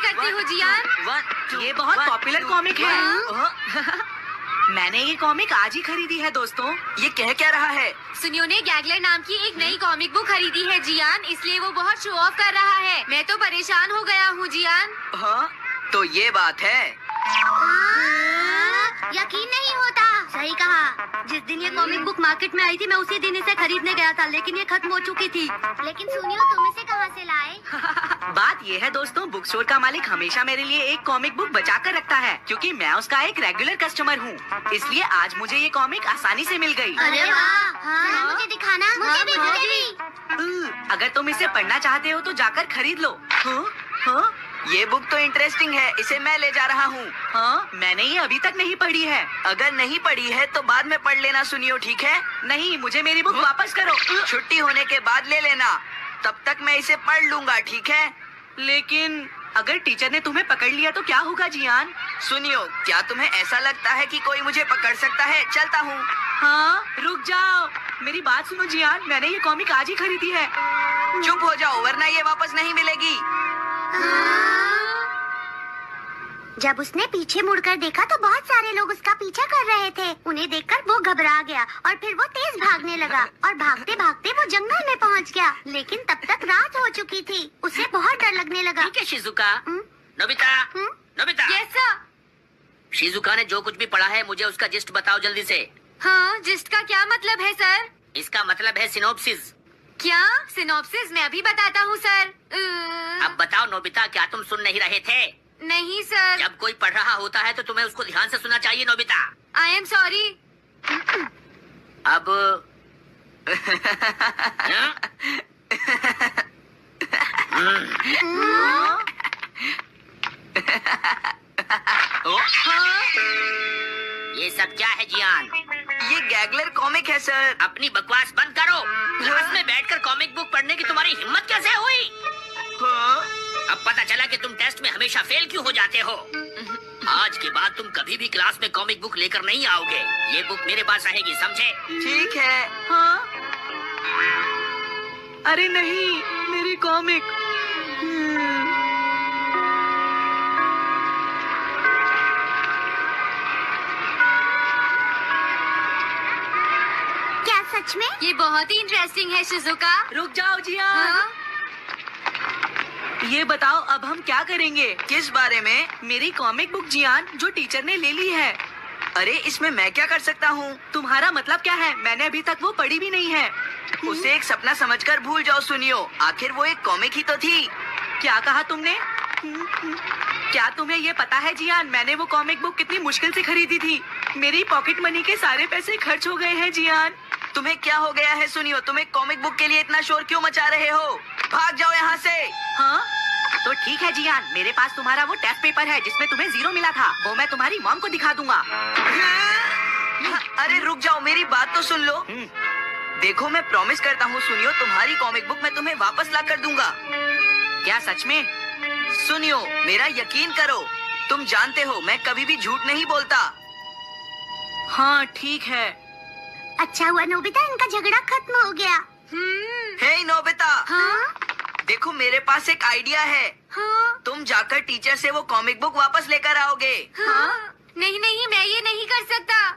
करती हूँ जियान। ये बहुत पॉपुलर कॉमिक है। हाँ? मैंने ये कॉमिक आज ही खरीदी है दोस्तों। ये कह क्या रहा है? सुनियो ने गैगलर नाम की एक नई कॉमिक बुक खरीदी है जियान, इसलिए वो बहुत शो ऑफ कर रहा है। मैं तो परेशान हो गया हूँ जियान। हाँ, तो ये बात है। यकीन नहीं होता। सही कहा। जिस दिन ये कॉमिक बुक मार्केट में आई थी मैं उसी दिन इसे खरीदने गया था, लेकिन ये खत्म हो चुकी थी। लेकिन सुनियो, तुम इसे कहाँ से लाए? बात ये है दोस्तों, बुक स्टोर का मालिक हमेशा मेरे लिए एक कॉमिक बुक बचा कर रखता है, क्योंकि मैं उसका एक रेगुलर कस्टमर हूँ। इसलिए आज मुझे ये कॉमिक आसानी से मिल गई। अरे वाह! हाँ, मुझे दिखाना। मुझे भी। अगर तुम इसे पढ़ना चाहते हो तो जाकर खरीद लो। हाँ? हाँ? ये बुक तो इंटरेस्टिंग है, इसे मैं ले जा रहा हूँ। हाँ, मैंने ये अभी तक नहीं पढ़ी है। अगर नहीं पढ़ी है तो बाद में पढ़ लेना सुनियो, ठीक है? नहीं, मुझे मेरी बुक वापस करो। छुट्टी होने के बाद ले लेना, तब तक मैं इसे पढ़ लूंगा, ठीक है? लेकिन अगर टीचर ने तुम्हें पकड़ लिया तो क्या होगा जियान? सुनियो, क्या तुम्हें ऐसा लगता है कि कोई मुझे पकड़ सकता है? चलता हूँ। हाँ, रुक जाओ, मेरी बात सुनो जियान, मैंने ये कॉमिक आज ही खरीदी है। चुप हो जाओ, वरना ये वापस नहीं मिलेगी। जब उसने पीछे मुड़कर देखा तो बहुत सारे लोग उसका पीछा कर रहे थे। उन्हें देखकर वो घबरा गया और फिर वो तेज भागने लगा और भागते भागते वो जंगल में पहुंच गया। लेकिन तब तक रात हो चुकी थी। उसे बहुत डर लगने लगा। ठीक है Shizuka. Nobita, Nobita. Yes sir. Shizuka ने जो कुछ भी पढ़ा है मुझे उसका जिस्ट बताओ जल्दी से। हाँ, जिस्ट का क्या मतलब है सर? इसका मतलब है सिनोप्सिस। क्या? सिनॉप्सिस मैं अभी बताता हूँ सर। अब बताओ नोबिता, क्या तुम सुन नहीं रहे थे? नहीं सर। जब कोई पढ़ रहा होता है तो तुम्हें उसको ध्यान से सुनना चाहिए नोबिता। I am sorry. अब ये सब क्या है जियान? ये गैगलर कॉमिक है सर। अपनी बकवास बंद करो। क्लास में बैठकर कॉमिक बुक पढ़ने की तुम्हारी हिम्मत कैसे हुई? अब पता चला कि तुम टेस्ट में हमेशा फेल क्यों हो जाते हो। आज के बाद तुम कभी भी क्लास में कॉमिक बुक लेकर नहीं आओगे। ये बुक मेरे पास रहेगी, समझे? ठीक है। हाँ? अरे नहीं, मेरी कॉमिक। क्या सच में? ये बहुत ही इंटरेस्टिंग है शिजुका। रुक जाओ जियान। हाँ? ये बताओ अब हम क्या करेंगे? किस बारे में? मेरी कॉमिक बुक जियान, जो टीचर ने ले ली है। अरे इसमें मैं क्या कर सकता हूँ? तुम्हारा मतलब क्या है? मैंने अभी तक वो पढ़ी भी नहीं है। उसे एक सपना समझकर भूल जाओ सुनियो, आखिर वो एक कॉमिक ही तो थी। क्या कहा तुमने? क्या तुम्हें ये पता है जियान, मैंने वो कॉमिक बुक कितनी मुश्किल से खरीदी थी। मेरी पॉकेट मनी के सारे पैसे खर्च हो गए हैं जियान। तुम्हें क्या हो गया है सुनियो? तुम एक कॉमिक बुक के लिए इतना शोर क्यों मचा रहे हो? भाग जाओ यहाँ से। हाँ? तो ठीक है जियान, मेरे पास तुम्हारा वो टेस्ट पेपर है जिसमें तुम्हें 0 मिला था। वो मैं तुम्हारी मॉम को दिखा दूंगा। अरे रुक जाओ, मेरी बात तो सुन लो। देखो मैं प्रॉमिस करता हूँ सुनियो, तुम्हारी कॉमिक बुक मैं तुम्हें वापस ला कर दूंगा। क्या सच में? सुनियो, मेरा यकीन करो, तुम जानते हो मैं कभी भी झूठ नहीं बोलता। हाँ ठीक है। अच्छा हुआ नोबिता, इनका झगड़ा खत्म हो गया। हे नोबिता। हाँ? देखो मेरे पास एक आइडिया है। हाँ? तुम जाकर टीचर से वो कॉमिक बुक वापस लेकर आओगे। हाँ? नहीं नहीं, मैं ये नहीं कर सकता।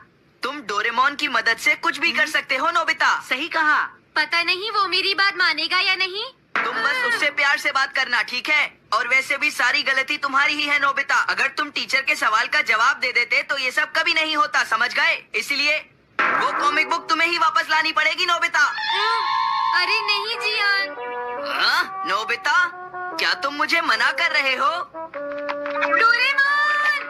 तुम डोरेमोन की मदद से कुछ भी कर सकते हो नोबिता। सही कहा। पता नहीं वो मेरी बात मानेगा या नहीं। तुम बस उससे प्यार से बात करना, ठीक है? और वैसे भी सारी गलती तुम्हारी ही है नोबिता। अगर तुम टीचर के सवाल का जवाब दे देते तो ये सब कभी नहीं होता, समझ गए? इसलिए वो कॉमिक बुक तुम्हें ही वापस लानी पड़ेगी नोबिता। अरे नहीं जियान। हाँ? नोबिता, क्या तुम मुझे मना कर रहे हो? डोरेमोन!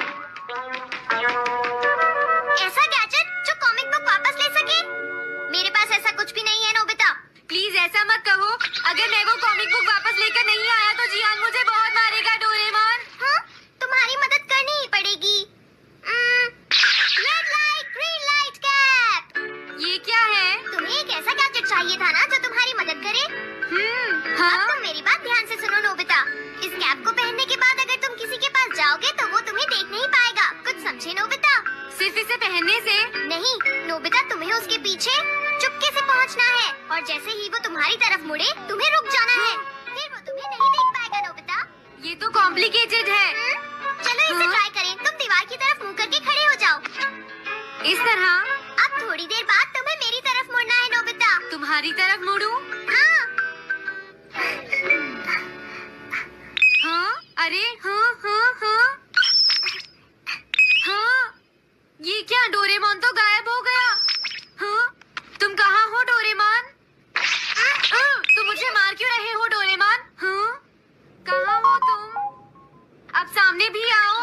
ऐसा गैजेट जो कॉमिक बुक वापस ले सके? मेरे पास ऐसा कुछ भी नहीं है नोबिता। प्लीज ऐसा मत कहो। अगर मैं वो कॉमिक बुक वापस लेकर नहीं आया तो जियान मुझे बहुत मारेगा। डोरेमोन! हाँ? तुम्हारी मदद करनी ही पड़ेगी। Red light, green light cap. ये क्या है? तुम्हें एक ऐसा गैजेट चाहिए था ना जो तुम्हारी मदद करे। हाँ? अब तुम मेरी बात ध्यान से सुनो नोबिता। इस कैप को पहनने के बाद अगर तुम किसी के पास जाओगे तो वो तुम्हें देख नहीं पाएगा। कुछ समझे नोबिता? सिर्फ इसे पहनने से? नहीं नोबिता, तुम्हें उसके पीछे चुपके से पहुंचना है और जैसे ही वो तुम्हारी तरफ मुड़े तुम्हें रुक जाना है। फिर वो तुम्हें नहीं देख पाएगा नोबिता। ये तो कॉम्प्लिकेटेड है। चलो इसे ट्राई करें। तुम दीवार की तरफ मुंह करके खड़े हो जाओ। इस तरह? अब थोड़ी देर बाद तुम्हें मेरी तरफ मुड़ना है नोबिता। तुम्हारी तरफ मुड़ूं? हाँ। हाँ? अरे हाँ हाँ हाँ हाँ, ये क्या, डोरेमोन तो गायब हो गया। हाँ, तुम कहाँ हो डोरेमोन? तुम मुझे मार क्यों रहे हो डोरेमोन? हाँ, कहाँ हो तुम? अब सामने भी आओ।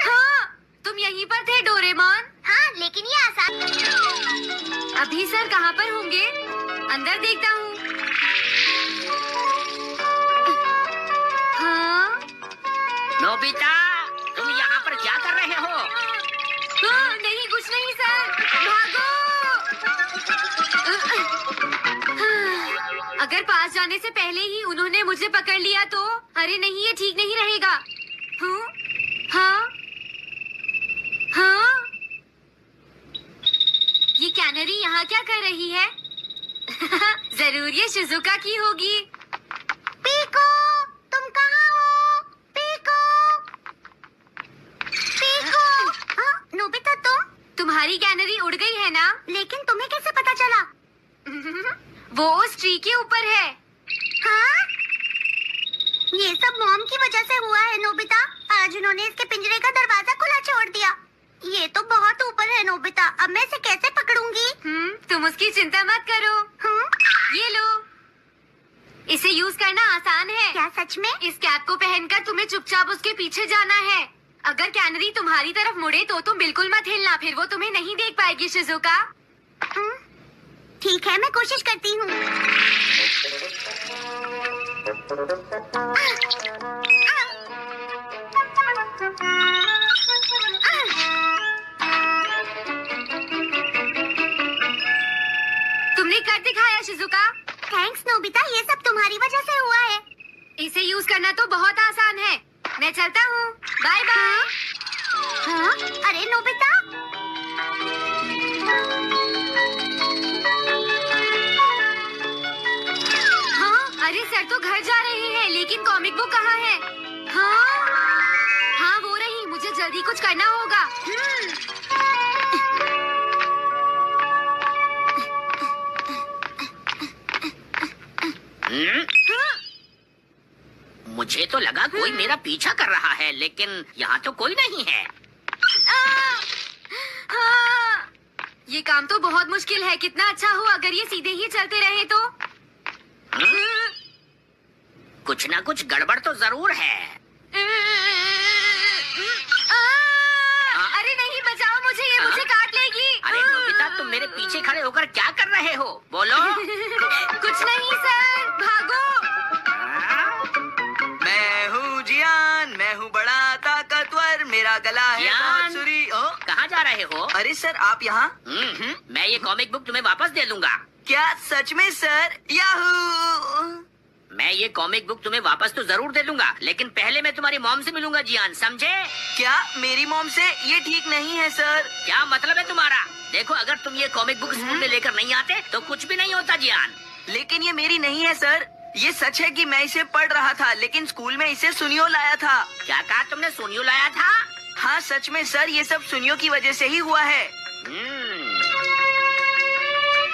हाँ, तुम यहीं पर थे डोरेमोन। हाँ, लेकिन ये आसान। अभी सर कहाँ पर होंगे? अंदर देखता हूँ। हाँ? नोबिता, तुम यहाँ पर क्या कर रहे हो? हाँ, नहीं, कुछ नहीं सर। भागो! अगर पास जाने से पहले ही उन्होंने मुझे पकड़ लिया तो? अरे नहीं, ये ठीक नहीं रहेगा। हाँ? हाँ? हाँ? ये कैनरी यहाँ क्या कर रही है? जरूर ये शिजुका की होगी। पीको, तुम कहाँ हो? Piko, Piko. हाँ, नोबिता तुम्हारी कैनरी उड़ गई है ना? लेकिन तुम्हें कैसे पता चला? वो उस ट्री के ऊपर है। हाँ? ये सब मॉम की वजह से हुआ है नोबिता। आज उन्होंने इसके पिंजरे का दरवाजा खुला छोड़ दिया। ये तो बहुत ऊपर है नोबिता। अब मैं इसे कैसे पकड़ूंगी? तुम उसकी चिंता मत करो। ये लो, इसे यूज करना आसान है। क्या सच में? इस कैप को पहनकर तुम्हें चुपचाप उसके पीछे जाना है। अगर कैनरी तुम्हारी तरफ मुड़े तो तुम बिल्कुल मत हिलना, फिर वो तुम्हें नहीं देख पाएगी शिजुका। ठीक है, मैं कोशिश करती हूँ। तुमने कर दिखाया शिजुका। थैंक्स नोबिता, ये सब तुम्हारी वजह से हुआ है। इसे यूज करना तो बहुत आसान है। मैं चलता हूँ, बाय बाय। हाँ? अरे नोबिता, हाँ, अरे सर तो घर जा रहे हैं, लेकिन कॉमिक बुक कहाँ है? हाँ, हाँ वो रही। मुझे जल्दी कुछ करना होगा। मुझे तो लगा कोई मेरा पीछा कर रहा है, लेकिन यहाँ तो कोई नहीं है। हाँ, ये काम तो बहुत मुश्किल है। कितना अच्छा हो अगर ये सीधे ही चलते रहे तो। कुछ ना कुछ गड़बड़ तो जरूर है। अरे नहीं, बचाओ मुझे, ये मुझे काट लेगी। अरे नोबिता, तुम मेरे पीछे खड़े होकर क्या कर रहे हो? बोलो। कुछ नहीं सर, भागो। मैं हूँ जियान, मैं हूँ बड़ा ताकतवर, मेरा गला है जियान? बहुत सुरी। ओ, कहाँ जा रहे हो? अरे सर, आप यहाँ? मैं ये कॉमिक बुक तुम्हें वापस दे दूंगा। क्या सच में सर? याहू! मैं ये कॉमिक बुक तुम्हें वापस तो जरूर दे दूंगा, लेकिन पहले मैं तुम्हारी मॉम से मिलूंगा जियान, समझे? क्या मेरी मॉम से? ये ठीक नहीं है सर। क्या मतलब है तुम्हारा? देखो, अगर तुम ये कॉमिक बुक स्कूल में लेकर नहीं आते तो कुछ भी नहीं होता जियान। लेकिन ये मेरी नहीं है सर। ये सच है कि मैं इसे पढ़ रहा था, लेकिन स्कूल में इसे सुनियो लाया था। क्या कहा तुमने? सुनियो लाया था? हाँ सच में सर, ये सब सुनियो की वजह से ही हुआ है।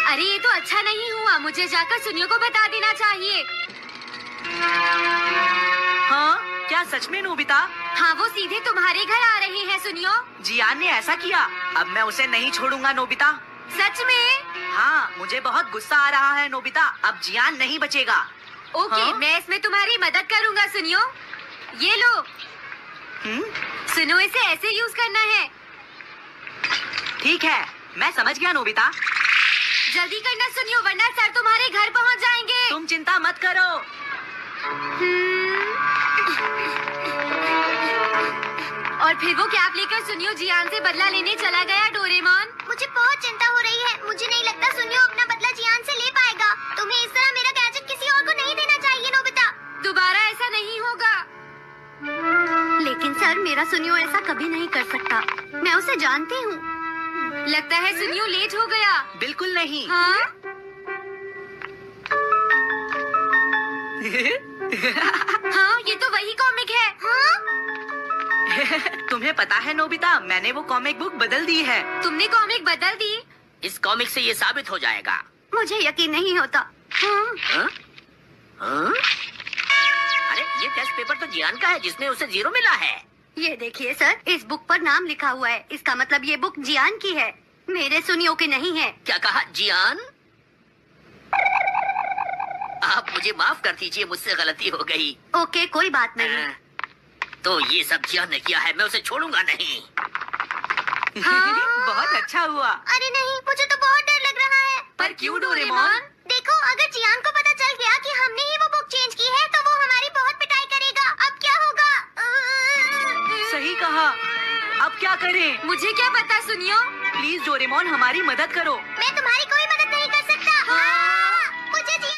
अरे ये तो अच्छा नहीं हुआ। मुझे जाकर सुनियो को बता देना चाहिए। हाँ? क्या सच में नोबिता? हाँ, वो सीधे तुम्हारे घर आ रहे हैं सुनियो। जियान ने ऐसा किया? अब मैं उसे नहीं छोड़ूंगा नोबिता। सच में? हाँ, मुझे बहुत गुस्सा आ रहा है नोबिता। अब जियान नहीं बचेगा। ओके, हाँ? मैं इसमें तुम्हारी मदद करूंगा सुनियो। ये लो। सुनो, इसे ऐसे यूज करना है। ठीक है, मैं समझ गया नोबिता। जल्दी करना सुनियो, वरना सर तुम्हारे घर पहुंच जाएंगे। तुम चिंता मत करो। और फिर वो कैप लेकर सुनियो जियान से बदला लेने चला गया डोरेमोन। मुझे बहुत चिंता हो रही है। मुझे नहीं लगता सुनियो अपना बदला जियान से ले पाएगा। तुम्हें इस तरह मेरा गैजेट किसी और को नहीं देना चाहिए नोबिता। दोबारा ऐसा नहीं होगा। लेकिन सर, मेरा सुनियो ऐसा कभी नहीं कर सकता। मैं उसे जानती हूँ। लगता है सुनियो लेट हो गया। बिल्कुल नहीं। हाँ? हाँ, ये तो वही कॉमिक है। हाँ? तुम्हें पता है नोबिता, मैंने वो कॉमिक बुक बदल दी है। तुमने कॉमिक बदल दी? इस कॉमिक से ये साबित हो जाएगा। मुझे यकीन नहीं होता। हाँ? हाँ? हाँ? अरे ये टेस्ट पेपर तो जियान का है जिसने उसे 0 मिला है। ये देखिए सर, इस बुक पर नाम लिखा हुआ है। इसका मतलब ये बुक जियान की है, मेरे सुनियो की नहीं है। क्या कहा जियान? आप मुझे माफ कर दीजिए, मुझसे गलती हो गई। ओके, कोई बात नहीं। तो ये सब जियान ने किया है, मैं उसे छोड़ूंगा नहीं। हाँ? बहुत अच्छा हुआ। अरे नहीं, मुझे तो बहुत डर लग रहा है। पर क्यों डोरेमोन? देखो, अगर जियान को पता चल गया कि हमने ही वो बुक चेंज की है तो वो हमारी बहुत पिटाई करेगा। अब क्या होगा? सही कहा। अब क्या करें? मुझे क्या पता सुनियो। प्लीज डोरेमोन, हमारी मदद करो। मैं तुम्हारी कोई